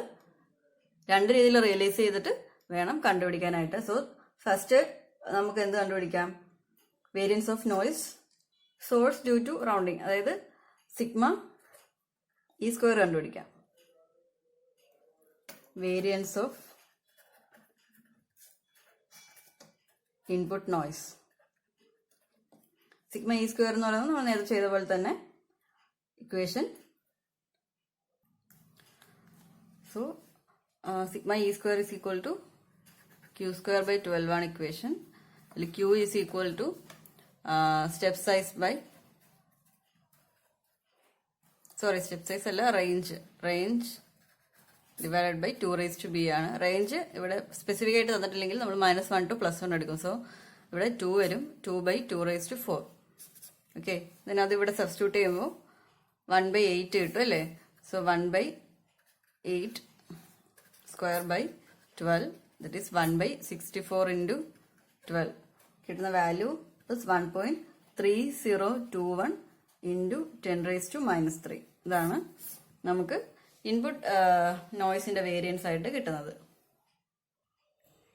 2 രീതിയിൽ റിയലൈസ് ചെയ്തിട്ട് വേണം കണ്ടുപിടിക്കാനായിട്ട്. സോ ഫസ്റ്റ് നമുക്ക് എന്ത് കണ്ടുപിടിക്കാം, variance of noise source due to rounding, അതായത് സിഗ്മ ഇ സ്ക്വയർ കണ്ടുപിടിക്കാം. Variance of input noise sigma E square എന്ന് പറയുന്നത് നമ്മൾ നേരത്തെ ചെയ്ത പോലെ തന്നെ equation. So sigma E square is equal to Q square by 12 ആണ് ഇക്വേഷൻ. അതിൽ Q is equal to step size അല്ല, റേഞ്ച് ഡിവൈഡഡ് ബൈ 2 ആണ്. റേഞ്ച് ഇവിടെ സ്പെസിഫിക് ആയിട്ട് തന്നിട്ടില്ലെങ്കിൽ നമ്മൾ -1 to +1 എടുക്കും. സോ ഇവിടെ 2 വരും, 2/2 ഓക്കെ. അത് ഇവിടെ സബ്സ്റ്റിറ്റ്യൂട്ട് ചെയ്യുമ്പോൾ 1/8 കിട്ടും അല്ലേ. So 1/8 square by 12 that is 1/64 into 12. കിട്ടുന്ന വാല്യൂ 1.3021 into 10⁻⁻3. ഇതാണ് നമുക്ക് ഇൻപുട്ട് നോയ്സിന്റെ വേരിയൻസ് ആയിട്ട് കിട്ടുന്നത്.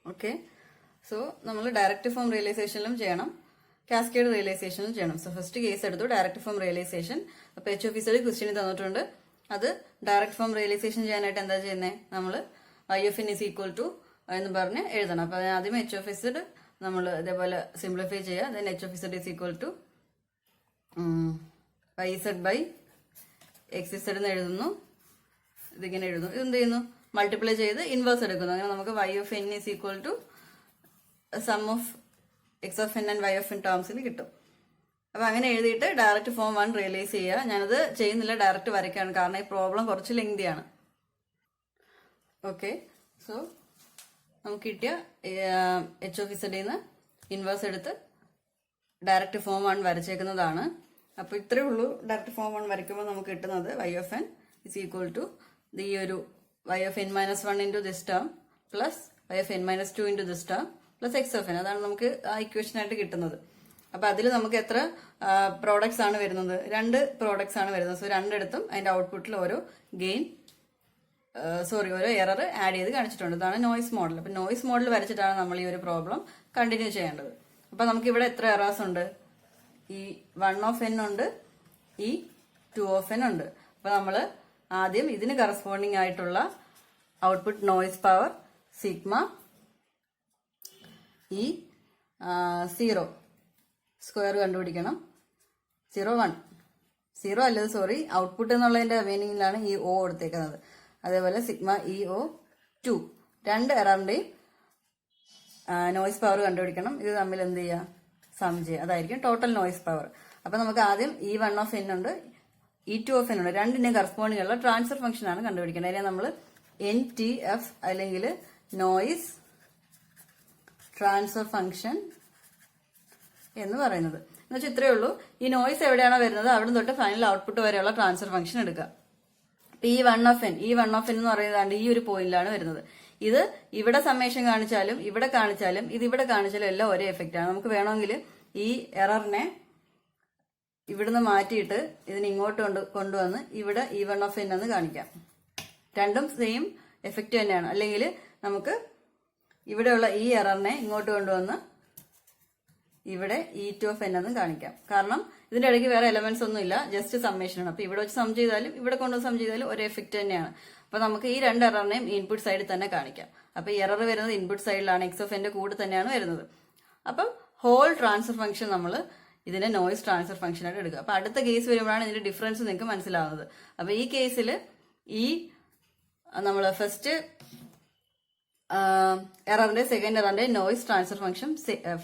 ഓക്കെ. സോ നമ്മൾ ഡയറക്റ്റ് ഫോം റിയലൈസേഷനിലും ചെയ്യണം, കാസ്കേഡ് റിയലൈസേഷനിലും ചെയ്യണം. സോ ഫസ്റ്റ് കേസ് എടുത്തു ഡയറക്റ്റ് ഫോം റിയലൈസേഷൻ. അപ്പൊ HOFZ ക്വസ്റ്റ്യൻ തന്നിട്ടുണ്ട്. അത് ഡയറക്റ്റ് ഫോം റിയലൈസേഷൻ ചെയ്യാനായിട്ട് എന്താ ചെയ്യുന്നത്, നമ്മൾ IFN is equal to എന്ന് പറഞ്ഞ് എഴുതണം. അപ്പൊ ആദ്യം HOFZ നമ്മൾ ഇതേപോലെ സിംപ്ലിഫൈ ചെയ്യുക. Then HOFZ is equal to YZ by XZ എന്ന് എഴുതുന്നു. ഇതിങ്ങനെ എഴുതുന്നു. ഇതെന്ത് ചെയ്യുന്നു, മൾട്ടിപ്ലൈ ചെയ്ത് ഇൻവേഴ്സ് എടുക്കുന്നു. അങ്ങനെ നമുക്ക് YFN is equal to sum of XFN and YFN ടേംസിൽ കിട്ടും. അപ്പൊ അങ്ങനെ എഴുതിയിട്ട് ഡയറക്റ്റ് ഫോം 1 റിയലൈസ് ചെയ്യുക. ഞാനത് ചെയ്യുന്നില്ല, ഡയറക്റ്റ് വരയ്ക്കാണ്, കാരണം ഈ പ്രോബ്ലം കുറച്ച് ലെങ്തിയാണ്. ഓക്കെ. സോ നമുക്ക് കിട്ടിയ HOFZന്ന് ഇൻവേഴ്സ് എടുത്ത് ഡയറക്റ്റ് ഫോം 1 വരച്ചേക്കുന്നതാണ്. അപ്പൊ ഇത്രയേ ഉള്ളൂ. ഡയറക്റ്റ് ഫോം 1 വരയ്ക്കുമ്പോൾ നമുക്ക് കിട്ടുന്നത് YFN is equal to ഈ ഒരു YFN-1 into this term plus YFN-2 into this term plus XFN. അതാണ് നമുക്ക് ആ ഇക്വേഷൻ ആയിട്ട് കിട്ടുന്നത്. അപ്പൊ അതിൽ നമുക്ക് എത്ര പ്രോഡക്ട്സ് ആണ് വരുന്നത്, 2 പ്രോഡക്ട്സ് ആണ് വരുന്നത്. സോ രണ്ടിടത്തും അതിന്റെ ഔട്ട്പുട്ടിൽ ഓരോ ഓരോ എറർ ആഡ് ചെയ്ത് കാണിച്ചിട്ടുണ്ട്. ഇതാണ് നോയ്സ് മോഡൽ. അപ്പൊ നോയ്സ് മോഡൽ വരച്ചിട്ടാണ് നമ്മൾ ഈ ഒരു പ്രോബ്ലം കണ്ടിന്യൂ ചെയ്യേണ്ടത്. അപ്പൊ നമുക്ക് ഇവിടെ എത്ര എറേഴ്സ് ഉണ്ട്, ഈ 1 of n ഉണ്ട്, ഈ 2 of n ഉണ്ട്. അപ്പൊ നമ്മൾ ആദ്യം ഇതിന് കറസ്പോണ്ടിങ് ആയിട്ടുള്ള ഔട്ട്പുട്ട് നോയ്സ് പവർ സിഗ്മ ഈ 0 സ്ക്വയർ കണ്ടുപിടിക്കണം. 0 അല്ലത് സോറി, ഔട്ട്പുട്ട് എന്നുള്ളതിന്റെ മീനിങ്ങിലാണ് ഈ O കൊടുത്തേക്കുന്നത്. അതേപോലെ സിഗ്മ EO2 രണ്ട് എററിന്റെയും നോയ്സ് പവർ കണ്ടുപിടിക്കണം. ഇത് തമ്മിൽ എന്ത് ചെയ്യുക, സം ചെയ്യുക. അതായിരിക്കും ടോട്ടൽ നോയ്സ് പവർ. അപ്പൊ നമുക്ക് ആദ്യം ഈ 1 of n ഉണ്ട്, ഈ 2 of n ഉണ്ട്. രണ്ടിന്റെയും കറസ്പോണ്ടിങ് ഉള്ള ട്രാൻസ്ഫർ ഫംഗ്ഷൻ ആണ് കണ്ടുപിടിക്കേണ്ടത്. അതിനെ നമ്മൾ NTF അല്ലെങ്കിൽ നോയ്സ് ട്രാൻസ്ഫർ ഫംഗ്ഷൻ എന്ന് പറയുന്നത്. എന്ന് വെച്ചാൽ ഇത്രയേ ഉള്ളൂ. ഈ നോയ്സ് എവിടെയാണോ വരുന്നത് അവിടെ തൊട്ട് ഫൈനൽ ഔട്ട്പുട്ട് വരെയുള്ള ട്രാൻസ്ഫർ ഫംഗ്ഷൻ എടുക്കുക. ഈ 1 of n എന്ന് പറയുന്നതാണ് ഈ ഒരു പോയിന്റിലാണ് വരുന്നത്. ഇത് ഇവിടെ സമ്മേഷൻ കാണിച്ചാലും ഇവിടെ കാണിച്ചാലും ഇതിവിടെ കാണിച്ചാലും എല്ലാം ഒരേ എഫക്റ്റ് ആണ്. നമുക്ക് വേണമെങ്കിൽ ഈ എററിനെ ഇവിടുന്ന് മാറ്റിയിട്ട് ഇതിന് ഇങ്ങോട്ട് കൊണ്ടുവന്ന് ഇവിടെ ഈ 1 of n എന്ന് കാണിക്കാം. രണ്ടും സെയിം എഫക്റ്റ് തന്നെയാണ്. അല്ലെങ്കിൽ നമുക്ക് ഇവിടെയുള്ള ഈ എററിനെ ഇങ്ങോട്ട് കൊണ്ടുവന്ന് ഇവിടെ E2 of n എന്ന് കാണിക്കാം. കാരണം ഇതിന്റെ ഇടയ്ക്ക് വേറെ എലമെന്റ്സ് ഒന്നും ഇല്ല, ജസ്റ്റ് സമ്മേഷൻ ആണ്. അപ്പൊ ഇവിടെ വെച്ച് സം ചെയ്താലും ഇവിടെ കൊണ്ടുവന്ന് സം ചെയ്താലും ഒരേ എഫക്റ്റ് തന്നെയാണ്. അപ്പൊ നമുക്ക് ഈ 2 എററിനെയും ഇൻപുട്ട് സൈഡിൽ തന്നെ കാണിക്കാം. അപ്പൊ ഈ എറർ വരുന്നത് ഇൻപുട്ട് സൈഡിലാണ്, X of n കൂടെ തന്നെയാണ് വരുന്നത്. അപ്പം ഹോൾ ട്രാൻസ്ഫർ ഫംഗ്ഷൻ നമ്മൾ ഇതിനെ നോയ്സ് ട്രാൻസ്ഫർ ഫംഗ്ഷൻ ആയിട്ട് എടുക്കുക. അപ്പൊ അടുത്ത കേസ് വരുമ്പോഴാണ് ഇതിന്റെ ഡിഫറൻസ് നിങ്ങൾക്ക് മനസ്സിലാവുന്നത്. അപ്പൊ ഈ കേസിൽ ഈ നമ്മൾ ഫസ്റ്റ് എററിന്റെ സെക്കൻഡ് എററിന്റെ നോയ്സ് ട്രാൻസ്ഫർ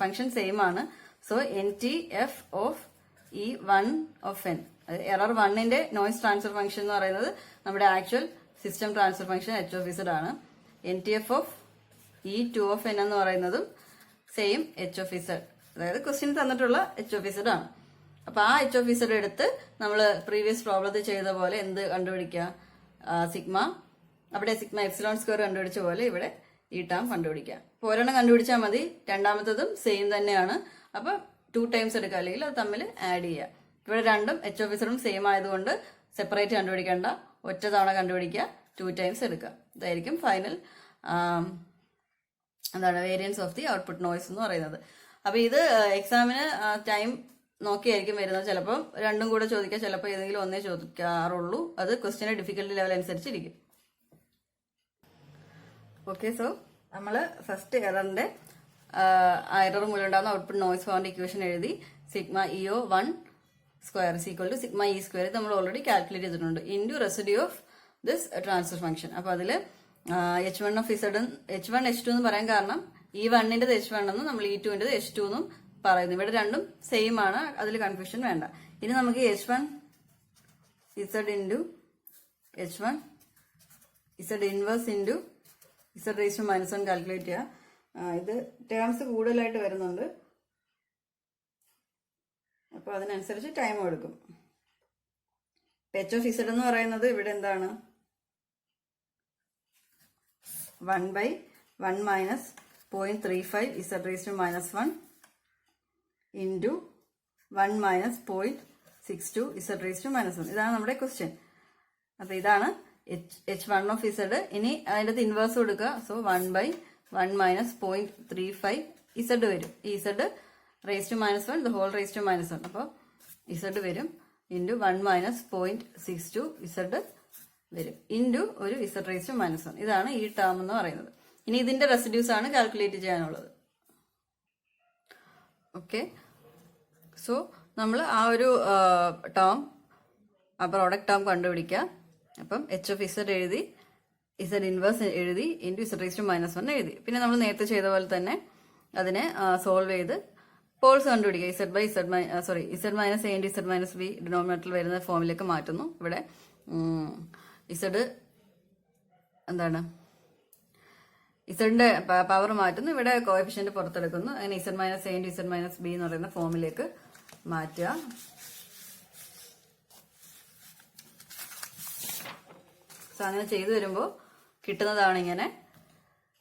ഫംഗ്ഷൻ സെയിം ആണ്. So NTF of E 1 of n, error 1ന്റെ നോയ്സ് ട്രാൻസ്ഫർ ഫംഗ്ഷൻ എന്ന് പറയുന്നത് നമ്മുടെ actual system transfer function HOFZ ആണ്. NTF of E 2 of n എന്ന് പറയുന്നതും സെയിം HOFZ, അതായത് ക്വസ്റ്റ്യൻ തന്നിട്ടുള്ള HOFZ ആണ്. അപ്പൊ ആ HOFZ എടുത്ത് നമ്മൾ പ്രീവിയസ് പ്രോബ്ലത്തിൽ ചെയ്ത പോലെ എന്ത് കണ്ടുപിടിക്കുക, സിഗ്മ, അവിടെ സിഗ്മ എപ്സിലോൺ സ്ക്വയർ കണ്ടുപിടിച്ച പോലെ ഇവിടെ ഈ ടേം കണ്ടുപിടിക്കുക. അപ്പോൾ ഒരെണ്ണം കണ്ടുപിടിച്ചാൽ മതി, രണ്ടാമത്തതും സെയിം തന്നെയാണ്. അപ്പൊ 2 times എടുക്കുക, അല്ലെങ്കിൽ അത് തമ്മിൽ ആഡ് ചെയ്യുക. ഇവിടെ രണ്ടും HOFZും സെയിം ആയതുകൊണ്ട് സെപ്പറേറ്റ് കണ്ടുപിടിക്കേണ്ട, ഒറ്റ തവണ കണ്ടുപിടിക്കുക, 2 times എടുക്കുക. ഇതായിരിക്കും final variance of the output noise എന്ന് പറയുന്നത്. അപ്പൊ ഇത് എക്സാമിന് ടൈം നോക്കിയായിരിക്കും വരുന്നത്. ചിലപ്പോൾ രണ്ടും കൂടെ ചോദിക്കുക, ചിലപ്പോൾ ഏതെങ്കിലും ഒന്നേ ചോദിക്കാറുള്ളൂ. അത് ക്വസ്റ്റ്യന്റെ ഡിഫിക്കൽട്ടി ലെവൽ അനുസരിച്ചിരിക്കും. ഓക്കെ. സോ നമ്മൾ ഫസ്റ്റ് എററിന്റെ എറർ മൂലം ഉണ്ടാകുന്ന ഔട്ട്പുട്ട് നോയ്സ് പവറിന്റെ ഇക്വേഷൻ എഴുതി. Sigma E O 1 square is equal to sigma E square നമ്മൾ ഓൾറെഡി കാൽക്കുലേറ്റ് ചെയ്തിട്ടുണ്ട് into residue of this transfer function. അപ്പോൾ അതിൽ H1 of Z H1 H2 എന്ന് പറയാൻ കാരണം ഈ വണ്ണിൻ്റെത് H1 എന്നും നമ്മൾ ഈ ടുവിൻ്റെത് H2 എന്നും പറയുന്നു. ഇവിടെ രണ്ടും സെയിം ആണ്, അതിൽ കൺഫ്യൂഷൻ വേണ്ട. ഇനി നമുക്ക് H1 Z into H1 Z inverse into Z raise to -1 calculate ചെയ്യാം. ഇത് ടേംസ് കൂടുതലായിട്ട് വരുന്നുണ്ട്, അപ്പോൾ അതിനനുസരിച്ച് ടൈം എടുക്കും. എച്ച് ഓഫ് ഇസഡ് എന്ന് പറയുന്നത് ഇവിടെ എന്താണ് 1/1 minus 0.35 Z raise to -1 into 1 minus 0.62 Z raise to -1. ഇതാണ് നമ്മുടെ ക്വസ്റ്റ്യൻ. അപ്പൊ ഇതാണ് H1 ഓഫ് ഇസഡ്. ഇനി അതിൻ്റെ ഇൻവേഴ്സ് കൊടുക്കുക. സോ 1/1 മൈനസ് 0.35 ഇസഡ് വരും. ഈ Z raise to -1 the whole raise to -1. അപ്പോൾ ഇസഡ് വരും ഇൻറ്റു 1 മൈനസ് 0.62 ഇസഡ് വരും ഇൻറ്റു ഒരു ഇസഡ് റേസ് ടു -1. ഇതാണ് ഈ ടേം എന്ന് പറയുന്നത്. ഇനി ഇതിന്റെ റെസിഡ്യൂസ് ആണ് കാൽക്കുലേറ്റ് ചെയ്യാനുള്ളത്. ഓക്കെ, സോ നമ്മൾ ആ ഒരു ടേം ആ പ്രോഡക്റ്റ് ടേം കണ്ടുപിടിക്കുക. അപ്പം എച്ച് ഓഫ് ഇസഡ് എഴുതി, ഇസഡ് ഇൻവേഴ്സ് എഴുതി, ഇൻറ്റു ഇസഡ് റേസ് ടു -1 എഴുതി. പിന്നെ നമ്മൾ നേരത്തെ ചെയ്ത പോലെ തന്നെ അതിനെ സോൾവ് ചെയ്ത് പോൾസ് കണ്ടുപിടിക്കുക. Z minus A into Z minus B ഡിനോമിനേറ്ററിൽ വരുന്ന ഫോമിലേക്ക് മാറ്റുന്നു. ഇവിടെ ഇസഡ് എന്താണ് ഇസഡിന്റെ പവർ മാറ്റുന്നു, ഇവിടെ കോഎഫിഷ്യന്റ് പുറത്തെടുക്കുന്നു. അങ്ങനെ Z minus A into Z minus B എന്ന് പറയുന്ന ഫോമിലേക്ക് മാറ്റുക. സോ അങ്ങനെ ചെയ്തു വരുമ്പോൾ കിട്ടുന്നതാണ് ഇങ്ങനെ.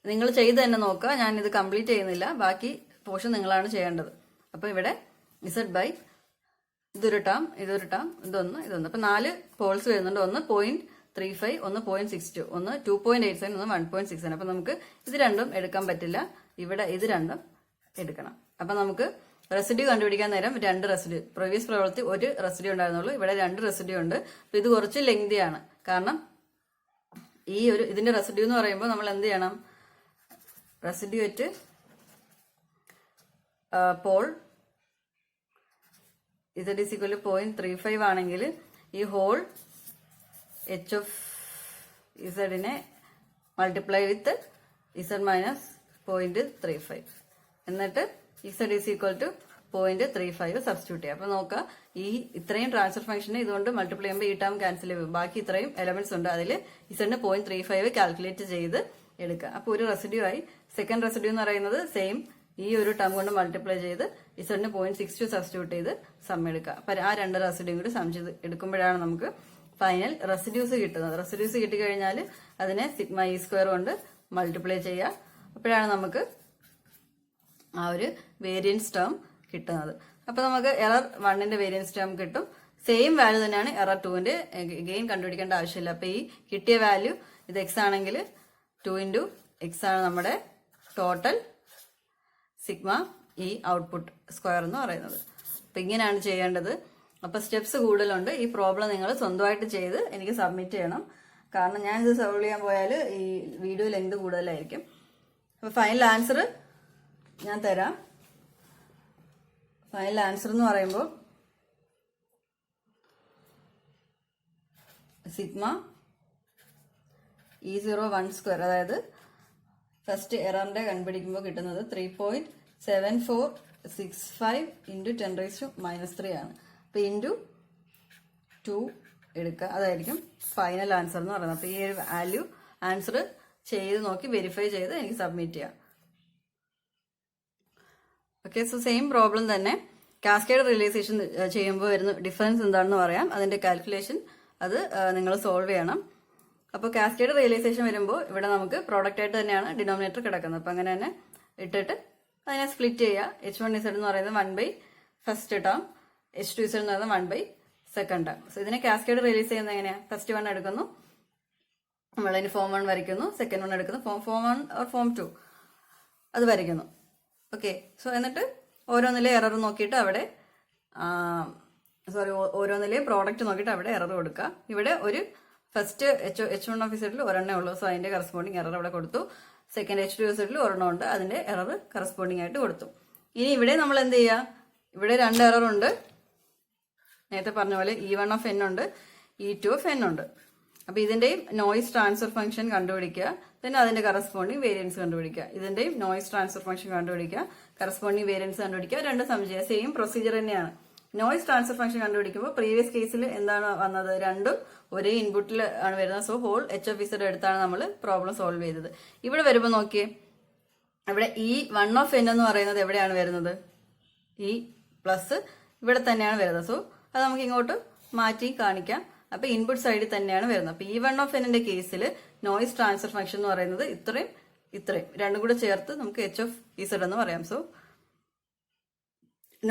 നിങ്ങൾ ചെയ്ത് തന്നെ നോക്കുക, ഞാനിത് കംപ്ലീറ്റ് ചെയ്യുന്നില്ല, ബാക്കി പോർഷൻ നിങ്ങളാണ് ചെയ്യേണ്ടത്. അപ്പോൾ ഇവിടെ ഇസഡ് ബൈ ഇതൊരു ടേം, ഇതൊന്ന്. അപ്പം 4 പോൾസ് വരുന്നുണ്ട്. ഒന്ന് 0.35, ഒന്ന് 0.62, ഒന്ന് 2.87, ഒന്ന് 1.67. അപ്പം നമുക്ക് ഇത് രണ്ടും എടുക്കാൻ പറ്റില്ല, ഇവിടെ ഇത് രണ്ടും എടുക്കണം. അപ്പം നമുക്ക് റെസിഡ്യൂ കണ്ടുപിടിക്കാൻ നേരം 2 റെസിഡ്യൂ, പ്രീവിയസ് പ്രവൃത്തി 1 റെസിഡ്യൂ ഉണ്ടായിരുന്നുള്ളൂ, ഇവിടെ 2 റെസിഡ്യൂ ഉണ്ട്. അപ്പം ഇത് കുറച്ച് ലെങ്തിയാണ്, കാരണം ഈ ഒരു ഇതിന്റെ റെസിഡ്യൂ എന്ന് പറയുമ്പോൾ നമ്മൾ എന്ത് ചെയ്യണം, residue at pole Z is equal to 0.35 ആണെങ്കിൽ ഈ ഹോൾ എച്ച് ഓഫ് ഇസഡിനെ മൾട്ടിപ്ലൈ വിത്ത് ഇസഡ് മൈനസ് 0.35 എന്നിട്ട് Z is equal to 0.35 substitute ചെയ്യാം. അപ്പൊ നോക്കുക, ഈ ഇത്രയും ട്രാൻസ്ഫർ ഫംഗ്ഷനെ ഇതുകൊണ്ട് മൾട്ടിപ്ലൈ ചെയ്യുമ്പോൾ ഈ ടേം ക്യാൻസൽ ചെയ്യും. ബാക്കി ഇത്രയും എലമെന്റ്സ് ഉണ്ട്, അതിൽ ഇസഡിന് 0.35 കാൽക്കുലേറ്റ് ചെയ്ത് എടുക്കുക. അപ്പൊ ഒരു റെസിഡ്യൂ ആയി. സെക്കൻഡ് റെസിഡ്യൂ എന്ന് പറയുന്നത് സെയിം ഈ ഒരു ടേം കൊണ്ട് മൾട്ടിപ്ലൈ ചെയ്ത് ഇസഡിന് 0.62 സബ്സ്റ്റിറ്റ്യൂട്ട് ചെയ്ത് സം എടുക്കുക. അപ്പൊ ആ 2 റെസിഡ്യൂ കൂടി സം ചെയ്ത് എടുക്കുമ്പോഴാണ് നമുക്ക് ഫൈനൽ റെസിഡ്യൂസ് കിട്ടുന്നത്. റെസിഡ്യൂസ് കിട്ടിക്കഴിഞ്ഞാൽ അതിനെ സിഗ്മ ഇ സ്ക്വയർ കൊണ്ട് മൾട്ടിപ്ലൈ ചെയ്യുക. അപ്പോഴാണ് നമുക്ക് ആ ഒരു വേരിയൻസ് ടേം കിട്ടുന്നത്. അപ്പൊ നമുക്ക് എറർ 1ന്റെ വേരിയൻസ് ടേം കിട്ടും. സെയിം വാല്യൂ തന്നെയാണ് എറർ 2ന്റെ, ഗെയിൻ കണ്ടുപിടിക്കേണ്ട ആവശ്യമില്ല. അപ്പൊ ഈ കിട്ടിയ വാല്യൂ ഇത് എക്സ് ആണെങ്കിൽ 2 ഇൻറ്റു എക്സ് ആണ് നമ്മുടെ ടോട്ടൽ സിഗ്മ ഈ ഔട്ട്പുട്ട് സ്ക്വയർ എന്ന് പറയുന്നത്. അപ്പൊ ഇങ്ങനെയാണ് ചെയ്യേണ്ടത്. അപ്പൊ സ്റ്റെപ്സ് കൂടുതലുണ്ട്. ഈ പ്രോബ്ലം നിങ്ങൾ സ്വന്തമായിട്ട് ചെയ്ത് എനിക്ക് സബ്മിറ്റ് ചെയ്യണം, കാരണം ഞാനിത് സോൾവ് ചെയ്യാൻ പോയാൽ ഈ വീഡിയോ ലെങ്ത് കൂടുതലായിരിക്കും. അപ്പൊ ഫൈനൽ ആൻസർ ഞാൻ തരാം. ഫൈനൽ ആൻസർ എന്ന് പറയുമ്പോൾ സിഗ്മ E01 സ്ക്വയർ, അതായത് ഫസ്റ്റ് എററിന്റെ കണ്ടുപിടിക്കുമ്പോൾ കിട്ടുന്നത് 3.7465 ഇൻറ്റു 10⁻³ ആണ്. അപ്പൊ ഇൻറ്റു 2 എടുക്കുക, അതായിരിക്കും ഫൈനൽ ആൻസർ എന്ന് പറയുന്നത്. അപ്പൊ ഈ ഒരു വാല്യൂ ആൻസർ ചെയ്ത് നോക്കി വെരിഫൈ ചെയ്ത് എനിക്ക് സബ്മിറ്റ് ചെയ്യാം. ഓക്കെ, സോ സെയിം പ്രോബ്ലം തന്നെ കാസ്കേഡ് റിയലൈസേഷൻ ചെയ്യുമ്പോൾ വരുന്ന ഡിഫറൻസ് എന്താണെന്ന് പറയാം. അതിന്റെ കാൽക്കുലേഷൻ അത് നിങ്ങൾ സോൾവ് ചെയ്യണം. അപ്പോൾ കാസ്കേഡ് റിയലൈസേഷൻ വരുമ്പോൾ ഇവിടെ നമുക്ക് പ്രോഡക്റ്റ് ആയിട്ട് തന്നെയാണ് ഡിനോമിനേറ്റർ കിടക്കുന്നത്. അപ്പം അങ്ങനെ തന്നെ ഇട്ടിട്ട് അതിനെ സ്പ്ലിറ്റ് ചെയ്യുക. H1Z എന്ന് പറയുന്നത് 1/, ഫസ്റ്റ് ടേം, H2Z എന്ന് പറയുന്നത് 1/, സെക്കൻഡ് ടേം. സോ ഇതിനെ കാസ്കേഡ് റിയലൈസ് ചെയ്യുന്നത് എങ്ങനെയാണ്? ഫസ്റ്റ് 1 എടുക്കുന്നു, നമ്മളതിന് ഫോം 1 വരയ്ക്കുന്നു, സെക്കൻഡ് 1 എടുക്കുന്നു, ഫോം 1 ഓർ ഫോം 2 അത് വരയ്ക്കുന്നു. ഓക്കെ, സോ എന്നിട്ട് ഓരോന്നിലെ എറർ നോക്കിയിട്ട് അവിടെ ഓരോന്നിലെയും പ്രോഡക്റ്റ് നോക്കിയിട്ട് അവിടെ എറർ കൊടുക്കുക. ഇവിടെ ഒരു ഫസ്റ്റ് H1 ഓഫ് ഇസഡിൽ ഒരെണ്ണേ ഉള്ളൂ, സോ അതിന്റെ കറസ്പോണ്ടിങ് എറർ അവിടെ കൊടുത്തു. സെക്കൻഡ് H2 ഇസഡിൽ ഒരെണ്ണം ഉണ്ട്, അതിന്റെ എറർ കറസ്പോണ്ടിങ് ആയിട്ട് കൊടുത്തു. ഇനി ഇവിടെ നമ്മൾ എന്ത് ചെയ്യുക, ഇവിടെ 2 എറർ ഉണ്ട്. നേരത്തെ പറഞ്ഞ പോലെ E1 ഓഫ് n ഉണ്ട്, E2 ഓഫ് n ഉണ്ട്. അപ്പൊ ഇതിന്റെയും നോയിസ് ട്രാൻസ്ഫർ ഫംഗ്ഷൻ കണ്ടുപിടിക്കുക, പിന്നെ അതിന്റെ കറസ്പോണ്ടിങ് വേരിയൻസ് കണ്ടുപിടിക്കുക. ഇതിന്റെയും നോയിസ് ട്രാൻസ്ഫർ ഫംഗ്ഷൻ കണ്ടുപിടിക്കുക, കറസ്പോണ്ടിങ് വേരിയൻസ് കണ്ടുപിടിക്കുക, രണ്ടും സം ചെയ്യുക. സെയിം പ്രൊസീജിയർ തന്നെയാണ്. നോയിസ് ട്രാൻസ്ഫർ ഫംഗ്ഷൻ കണ്ടുപിടിക്കുമ്പോൾ പ്രീവിയസ് കേസിൽ എന്താണ് വന്നത്, രണ്ടും ഒരേ ഇൻപുട്ടിൽ ആണ് വരുന്നത്. So whole H of Z എടുത്താണ് നമ്മൾ പ്രോബ്ലം സോൾവ് ചെയ്തത്. ഇവിടെ വരുമ്പോൾ നോക്കിയേ, ഇവിടെ E1 ഓഫ് n എന്ന് പറയുന്നത് എവിടെയാണ് വരുന്നത്, ഈ പ്ലസ് ഇവിടെ തന്നെയാണ് വരുന്നത്. സോ അത് നമുക്ക് ഇങ്ങോട്ട് മാറ്റി കാണിക്കാം. അപ്പൊ ഇൻപുട്ട് സൈഡിൽ തന്നെയാണ് വരുന്നത്. അപ്പൊ E1 ഓഫ് n ന്റെ കേസിൽ നോയിസ് ട്രാൻസ്ഫർ ഫംഗ്ഷൻ എന്ന് പറയുന്നത് ഇത്രയും രണ്ടും കൂടെ ചേർത്ത് നമുക്ക് എച്ച് ഓഫ് ഇസഡ് എന്ന് പറയാം. So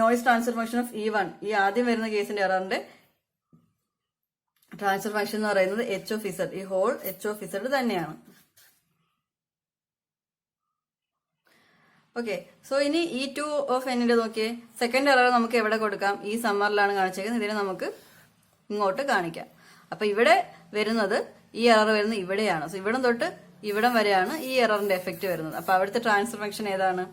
noise transfer function of E1, ഈ ആദ്യം വരുന്ന കേസിന്റെ എററിന്റെ ട്രാൻസ്ഫർ ഫംഗ്ഷൻ എന്ന് പറയുന്നത് എച്ച് ഓഫ് ഇസഡ്, ഈ ഹോൾ എച്ച് ഓഫ് ഇസഡ് തന്നെയാണ്. ഓക്കെ, സോ ഇനി E2 ഓഫ് n ന്റെ നോക്കിയേ, സെക്കൻഡ് എറർ നമുക്ക് എവിടെ കൊടുക്കാം, ഈ സമ്മറിലാണ് കാണിച്ചേക്കുന്നത്. ഇതിനെ നമുക്ക് ഇങ്ങോട്ട് കാണിക്കാം. അപ്പൊ ഇവിടെ വരുന്നത്, ഈ എറർ വരുന്നത് ഇവിടെയാണ്. സോ ഇവിടം തൊട്ട് ഇവിടം വരെയാണ് ഈ എററിന്റെ എഫക്റ്റ് വരുന്നത്. അപ്പൊ അവിടുത്തെ ട്രാൻസ്ഫർ ഫംഗ്ഷൻ ഏതാണ്,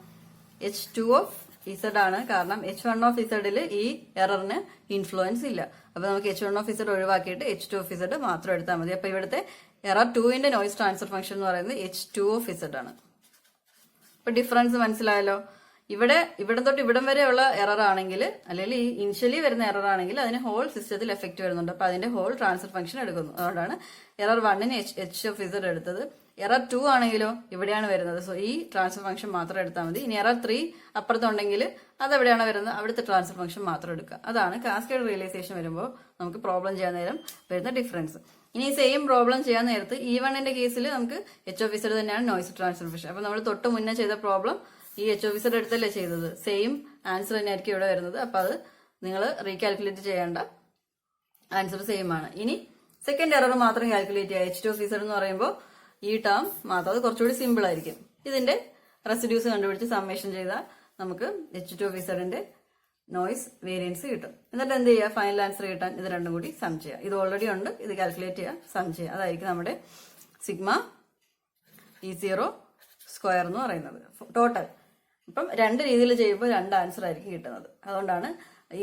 H2 ഓഫ് ഇസഡ് ആണ്. കാരണം H1 ഓഫ് ഇസഡിൽ ഈ എററിന് ഇൻഫ്ലുവൻസ് ഇല്ല. അപ്പൊ നമുക്ക് H1 ഓഫ് ഇസഡ് ഒഴിവാക്കിയിട്ട് H2 ഓഫ് ഇസഡ് മാത്രം എടുത്താൽ മതി. അപ്പൊ ഇവിടുത്തെ എറർ 2ന്റെ നോയിസ് ട്രാൻസ്ഫർ ഫംഗ്ഷൻ എന്ന് പറയുന്നത് H2 ഓഫ് ഇസഡ് ആണ്. ഇപ്പൊ ഡിഫറൻസ് മനസ്സിലായല്ലോ. ഇവിടെ തൊട്ട് ഇവിടം വരെയുള്ള എറർ ആണെങ്കിൽ, അല്ലെങ്കിൽ ഈ ഇനിഷ്യലി വരുന്ന എറർ ആണെങ്കിൽ അതിന് ഹോൾ സിസ്റ്റത്തിൽ എഫക്ട് വരുന്നുണ്ട്. അപ്പൊ അതിന്റെ ഹോൾ ട്രാൻസ്ഫർ ഫംഗ്ഷൻ എടുക്കുന്നു. അതുകൊണ്ടാണ് എറർ 1ന് എച്ച് ഓഫ് ഇസഡ് എടുത്തത്. എറർ 2 ആണെങ്കിലോ ഇവിടെയാണ് വരുന്നത്. സോ ഈ ട്രാൻസ്ഫർ ഫംഗ്ഷൻ മാത്രം എടുത്താൽ മതി. ഇനി എറർ 3 അപ്പുറത്തുണ്ടെങ്കിൽ അത് എവിടെയാണ് വരുന്നത്, അവിടുത്തെ ട്രാൻസ്ഫർ ഫംഗ്ഷൻ മാത്രം എടുക്കുക. അതാണ് കാസ്കേഡ് റിയലൈസേഷൻ വരുമ്പോൾ നമുക്ക് പ്രോബ്ലം ചെയ്യാൻ നേരം വരുന്ന ഡിഫറൻസ്. ഇനി സെയിം പ്രോബ്ലം ചെയ്യാൻ നേരത്ത് E1 ന്റെ കേസിൽ നമുക്ക് എച്ച് ഓഫ് ഇസഡ് തന്നെയാണ് നോയിസ് ട്രാൻസ്ഫർ ഫംഗ്ഷൻ. അപ്പൊ നമ്മൾ തൊട്ട് മുന്നേ ചെയ്ത പ്രോബ്ലം ഈ എച്ച് ഓഫ് ഇസഡ് എടുത്തല്ലേ ചെയ്തത്, സെയിം ആൻസർ തന്നെ ആയിരിക്കും ഇവിടെ വരുന്നത്. അപ്പൊ അത് നിങ്ങൾ റീകാൽക്കുലേറ്റ് ചെയ്യേണ്ട, ആൻസർ സെയിം ആണ്. ഇനി സെക്കൻഡ് എറർ മാത്രം കാൽക്കുലേറ്റ് ചെയ്യുക. H2 ഓഫ് ഇസഡ് എന്ന് പറയുമ്പോൾ ഈ ടേം മാത്രം, അത് കുറച്ചുകൂടി സിമ്പിൾ ആയിരിക്കും. ഇതിന്റെ റെസിഡ്യൂസ് കണ്ടുപിടിച്ച് സമ്മേഷൻ ചെയ്താൽ നമുക്ക് H2 ഓഫ് ഇസഡിന്റെ നോയിസ് വേരിയൻസ് കിട്ടും. എന്നിട്ട് എന്ത് ചെയ്യുക, ഫൈനൽ ആൻസർ കിട്ടാൻ ഇത് രണ്ടും കൂടി സം ചെയ്യുക. ഇത് ഓൾറെഡി ഉണ്ട്, ഇത് കാൽക്കുലേറ്റ് ചെയ്യുക, സം ചെയ്യുക. അതായിരിക്കും നമ്മുടെ സിഗ്മ E0 സ്ക്വയർ എന്ന് പറയുന്നത് ടോട്ടൽ. ഇപ്പം രണ്ട് രീതിയിൽ ചെയ്യുമ്പോൾ രണ്ട് ആൻസർ ആയിരിക്കും കിട്ടുന്നത്. അതുകൊണ്ടാണ്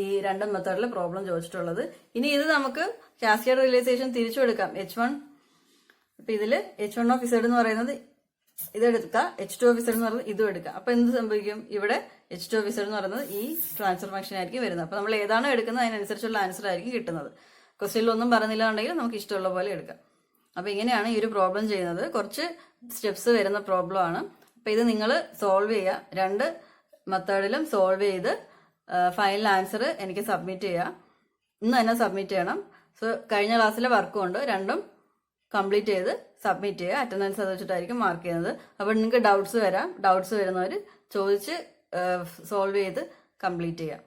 ഈ രണ്ട് മെത്തേഡിൽ പ്രോബ്ലം ചോദിച്ചിട്ടുള്ളത്. ഇനി ഇത് നമുക്ക് കാസ്കേഡ് റിയലൈസേഷൻ തിരിച്ചു എടുക്കാം. H1, ഇപ്പൊ ഇതില് H1 ഓഫ് ഇസഡ് എന്ന് പറയുന്നത് ഇതെടുക്കുക, H2 ഓഫ് ഇസഡ് എന്ന് പറയുന്നത് ഇതും എടുക്കുക. അപ്പൊ എന്ത് സംഭവിക്കും, ഇവിടെ H2 ഓഫ് ഇസഡ് എന്ന് പറയുന്നത് ഈ ട്രാൻസ്ഫർ ഫംഗ്ഷൻ ആയിരിക്കും വരുന്നത്. അപ്പൊ നമ്മൾ ഏതാണോ എടുക്കുന്നത് അതിനനുസരിച്ചുള്ള ആൻസർ ആയിരിക്കും കിട്ടുന്നത്. ക്വസ്റ്റ്യനിൽ ഒന്നും പറഞ്ഞില്ല എന്നുണ്ടെങ്കിൽ നമുക്ക് ഇഷ്ടമുള്ള പോലെ എടുക്കാം. അപ്പൊ ഇങ്ങനെയാണ് ഈ ഒരു പ്രോബ്ലം ചെയ്യുന്നത്. കുറച്ച് സ്റ്റെപ്സ് വരുന്ന പ്രോബ്ലം ആണ്. അപ്പൊ ഇത് നിങ്ങൾ സോൾവ് ചെയ്യുക, രണ്ട് മെത്തേഡിലും സോൾവ് ചെയ്ത് ഫൈനൽ ആൻസർ എനിക്ക് സബ്മിറ്റ് ചെയ്യുക. ഇന്ന് തന്നെ സബ്മിറ്റ് ചെയ്യണം. സോ കഴിഞ്ഞ ക്ലാസ്സിലെ വർക്കും ഉണ്ട്, രണ്ടും കംപ്ലീറ്റ് ചെയ്ത് സബ്മിറ്റ് ചെയ്യുക. അറ്റൻഡൻസ് അത് വെച്ചിട്ടായിരിക്കും മാർക്ക് ചെയ്യുന്നത്. അപ്പോൾ നിങ്ങൾക്ക് ഡൗട്ട്സ് വരാം, ഡൗട്ട്സ് വരുന്നവർ ചോദിച്ച് സോൾവ് ചെയ്ത് കംപ്ലീറ്റ് ചെയ്യാം.